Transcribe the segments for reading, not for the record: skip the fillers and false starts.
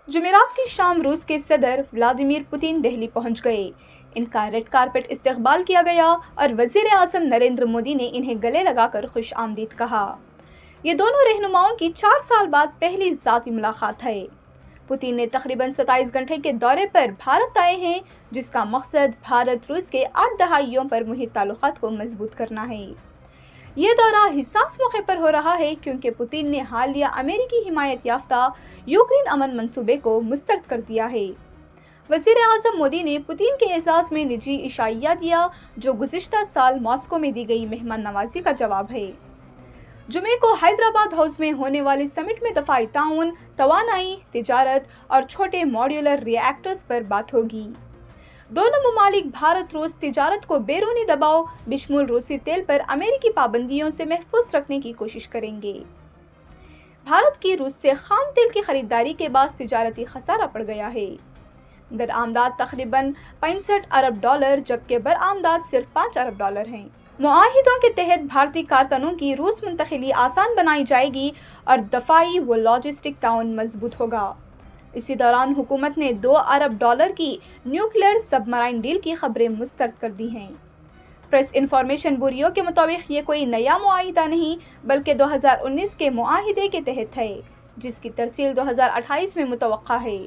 جمعرات کی شام روس کے صدر ولادیمیر پوتین دہلی پہنچ گئے۔ ان کا ریڈ کارپٹ استقبال کیا گیا اور وزیر اعظم نریندر مودی نے انہیں گلے لگا کر خوش آمدید کہا۔ یہ دونوں رہنماؤں کی 4 سال بعد پہلی ذاتی ملاقات ہے۔ پوتین نے تقریباً 27 گھنٹے کے دورے پر بھارت آئے ہیں، جس کا مقصد بھارت روس کے 8 دہائیوں پر محیط تعلقات کو مضبوط کرنا ہے۔ یہ دورہ حساس موقع پر ہو رہا ہے کیونکہ پوتین نے حالیہ امریکی حمایت یافتہ یوکرین امن منصوبے کو مسترد کر دیا ہے۔ وزیر اعظم مودی نے پوتین کے اعزاز میں نجی عشائیہ دیا، جو گزشتہ سال ماسکو میں دی گئی مہمان نوازی کا جواب ہے۔ جمعے کو حیدرآباد ہاؤس میں ہونے والی سمٹ میں دفاعی تعاون، توانائی، تجارت اور چھوٹے ماڈیولر ری ایکٹرز پر بات ہوگی۔ دونوں ممالک بھارت روس تجارت کو بیرونی دباؤ بشمول روسی تیل پر امریکی پابندیوں سے محفوظ رکھنے کی کوشش کریں گے۔ بھارت کی روس سے خام تیل کی خریداری کے باعث تجارتی خسارہ پڑ گیا ہے۔ درآمدات تقریباً 65 ارب ڈالر جبکہ برآمدات صرف 5 ارب ڈالر ہیں۔ معاہدوں کے تحت بھارتی کارکنوں کی روس منتقلی آسان بنائی جائے گی اور دفاعی و لاجسٹک تعاون مضبوط ہوگا۔ اسی دوران حکومت نے 2 ارب ڈالر کی نیوکلیئر سب مرائن ڈیل کی خبریں مسترد کر دی ہیں۔ پریس انفارمیشن بیورو کے مطابق یہ کوئی نیا معاہدہ نہیں بلکہ 2019 کے معاہدے کے تحت ہے، جس کی ترسیل 2028 میں متوقع ہے۔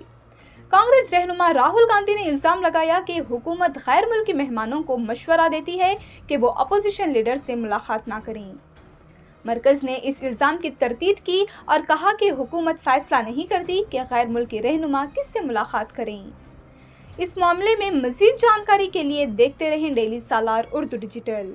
کانگریس رہنما راہل گاندھی نے الزام لگایا کہ حکومت غیر ملکی مہمانوں کو مشورہ دیتی ہے کہ وہ اپوزیشن لیڈر سے ملاقات نہ کریں۔ مرکز نے اس الزام کی تردید کی اور کہا کہ حکومت فیصلہ نہیں کرتی کہ غیر ملکی رہنما کس سے ملاقات کریں۔ اس معاملے میں مزید جانکاری کے لیے دیکھتے رہیں ڈیلی سالار اردو ڈیجیٹل۔